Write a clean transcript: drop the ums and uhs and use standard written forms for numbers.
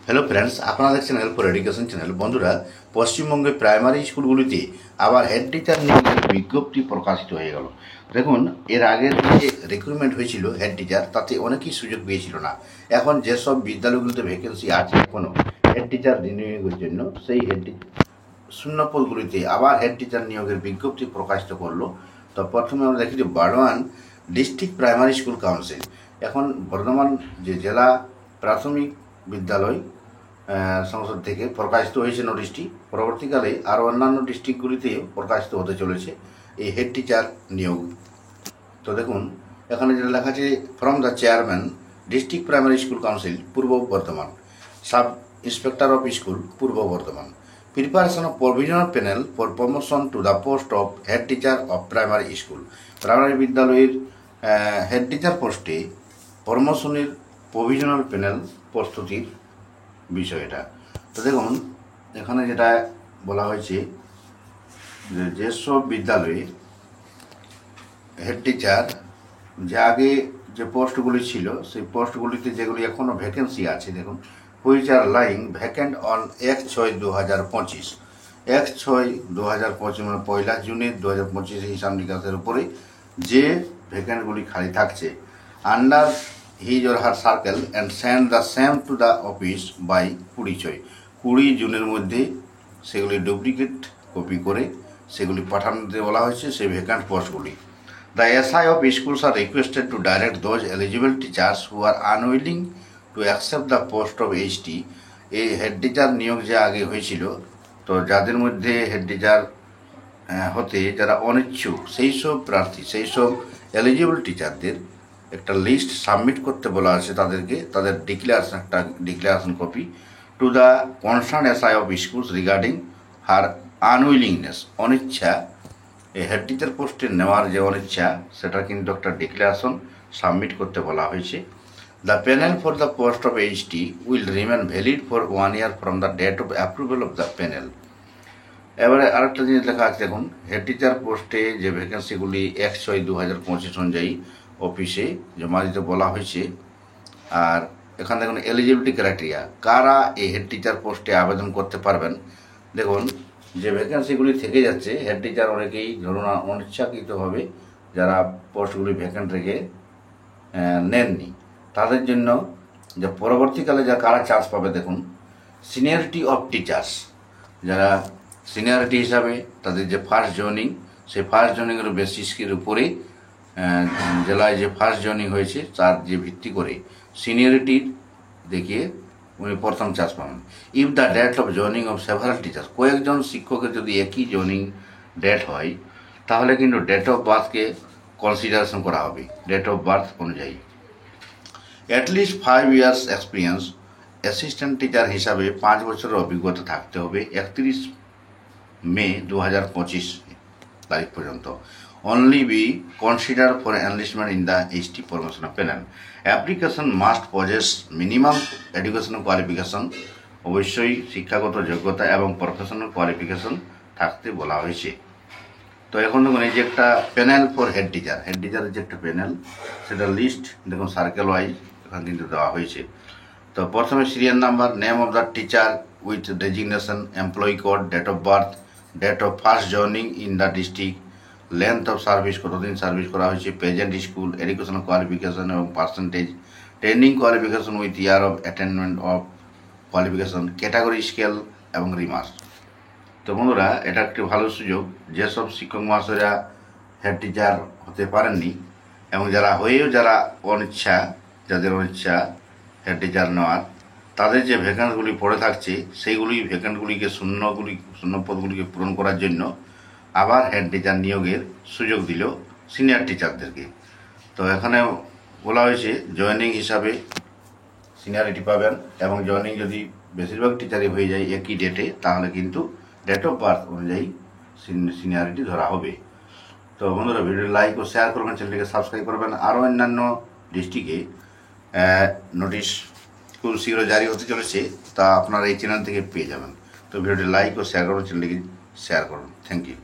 Hello friends, আপনারা দেখছেন help for education channel. বন্ধুরা, পশ্চিমবঙ্গে প্রাইমারি স্কুলগুলিতে আবার হেড টিচার নিয়োগের বিজ্ঞপ্তি প্রকাশিত হয়ে গেল। দেখুন, এর আগের যে রিক্রুটমেন্ট হয়েছিল হেড টিচার, তাতে অনেকেই সুযোগ পেয়েছিল না। এখন যেসব বিদ্যালয়গুলিতে ভ্যাকেন্সি আছে এখনও হেড টিচার নিয়োগের জন্য, সেই শূন্য পদগুলিতে আবার হেড টিচার নিয়োগের বিজ্ঞপ্তি প্রকাশিত করলো। তো প্রথমে আমরা দেখি যে Bardhaman district primary school council. এখন বর্ধমান যে জেলা প্রাথমিক বিদ্যালয় সংসদ থেকে প্রকাশিত হয়েছে নোটিশটি। পরবর্তীকালে আরও অন্যান্য ডিস্ট্রিক্টগুলিতেও প্রকাশিত হতে চলেছে এই হেড টিচার নিয়োগ। তো দেখুন, এখানে যেটা লেখা আছে, from the chairman district primary school council Purba Bardhaman, sub inspector of school Purba Bardhaman, preparation of provisional panel for promotion to the post of head teacher of primary school. Primary বিদ্যালয়ের হেড টিচার পোস্টে প্রমোশনের প্রভিজনাল প্যানেল প্রস্তুতির বিষয়টা। তো দেখুন, এখানে যেটা বলা হয়েছে যে যেসব বিদ্যালয়ে হেড টিচার যে আগে যে পোস্টগুলি ছিল, সেই পোস্টগুলিতে যেগুলি এখনও ভ্যাকেন্সি আছে, দেখুন, which are lying vacant on 1/6/2025, 1/6/2025 মানে 1 জুনে 2025 হিসাব নিকাশের উপরে যে ভ্যাকেন্টগুলি খালি থাকছে, under his or her circle and send the same to the office by 20 জুনের মধ্যে সেগুলি ডুপ্লিকেট কপি করে সেগুলি পাঠানোতে বলা হয়েছে, সেই vacant পোস্টগুলি। The SI of schools are requested to direct those eligible teachers who are unwilling to accept the post of HT। এই head teacher নিয়োগ যে আগে হয়েছিল, তো যাদের মধ্যে হেড টিচার হতে যারা অনিচ্ছুক, সেই সব প্রার্থী, সেই সব এলিজিবল টিচারদের একটা লিস্ট সাবমিট করতে বলা আছে তাদেরকে, তাদের declaration copy to the concern SI of schools regarding her unwillingness, অনিচ্ছা, এই হেড টিচার পোস্টে নেওয়ার যে অনিচ্ছা, সেটা কিন্তু একটা ডিক্লারেশন সাবমিট করতে বলা হয়েছে। The panel for the post of HT will remain valid for 1 year from the date of approval of the panel. এবারে আরেকটা জিনিস লেখা আছে, দেখুন, হেড টিচার পোস্টে যে ভ্যাকেন্সিগুলি 1/6/2025 অনুযায়ী অফিসে জমা দিতে বলা হয়েছে। আর এখানে দেখুন এলিজিবিলিটি ক্রাইটেরিয়া, কারা এই হেড টিচার পোস্টে আবেদন করতে পারবেন। দেখুন, যে ভ্যাকেন্সিগুলি থেকে যাচ্ছে, হেড টিচার অনেকেই ধরুন অনিচ্ছাকৃতভাবে যারা পোস্টগুলি ভ্যাকেন্ট রেখে নেননি, তাদের জন্য যে পরবর্তীকালে যা কারা চান্স পাবে, দেখুন, সিনিয়রিটি অফ টিচার্স, যারা সিনিয়রিটি হিসাবে তাদের যে ফার্স্ট জয়েনিং, সেই ফার্স্ট জয়েনিংয়ের বেসিসের উপরে জেলায় যে ফার্স্ট জয়েনিং হয়েছে তার যে ভিত্তি করে সিনিয়রিটির দেখিয়ে উনি প্রথম চান্স পাবেন। If the date of joining of several teachers, কয়েকজন শিক্ষকের যদি একই জয়েনিং ডেট হয়, তাহলে কিন্তু ডেট অফ বার্থকে কনসিডারেশন করা হবে, ডেট অফ বার্থ অনুযায়ী। At least 5 years experience, assistant teacher হিসাবে 5 বছরের অভিজ্ঞতা থাকতে হবে 31 মে 2025 তারিখ পর্যন্ত। Only be consider for enlistment in the HT promotion panel. Application must possess minimum educational qualification, অবশ্যই শিক্ষাগত যোগ্যতা এবং প্রফেশনাল কোয়ালিফিকেশন থাকতে বলা হয়েছে। তো এখন দেখুন, এই যে একটা প্যানেল ফর হেড টিচারের যে একটা প্যানেল, সেটা লিস্ট দেখুন সার্কেল ওয়াইজ এখানে কিন্তু দেওয়া হয়েছে। তো প্রথমে serial number, name of the teacher with designation, employee code, date of birth, date of first joining in the district, length of service, কতদিন সার্ভিস করা হয়েছে, প্রেজেন্ট স্কুল, এডুকেশনাল কোয়ালিফিকেশন এবং percentage, training qualification with year of attainment of qualification, category scale এবং remarks. তো বন্ধুরা, এটা একটি ভালো সুযোগ, যেসব শিক্ষক মহাশয়রা হেড টিচার হতে পারেননি এবং যারা হয়েও যারা যাদের অনিচ্ছা হেড টিচার নেওয়ার, তাদের যে ভ্যাকেন্টগুলি পড়ে থাকছে, সেইগুলি ভ্যাকেন্টগুলিকে শূন্য পদগুলিকে পূরণ করার জন্য আবার হেড টিচার নিয়োগের সুযোগ দিল সিনিয়র টিচারদেরকে। তো এখানে বলা হয়েছে জয়েনিং হিসাবে সিনিয়রিটি পাবেন, এবং জয়েনিং যদি বেশিরভাগ টিচারই হয়ে যায় একই ডেটে, তাহলে কিন্তু ডেট অফ বার্থ অনুযায়ী সিনিয়রিটি ধরা হবে। তো বন্ধুরা, ভিডিও লাইক ও শেয়ার করবেন, চ্যানেলটিকে সাবস্ক্রাইব করবেন। আরও অন্যান্য ডিস্ট্রিক্টে নোটিশ খুব শীঘ্র জারি হতে চলেছে, তা আপনারা এই চ্যানেল থেকে পেয়ে যাবেন। তো ভিডিওটি লাইক ও শেয়ার করবেন, চ্যানেলটিকে শেয়ার করুন। Thank you.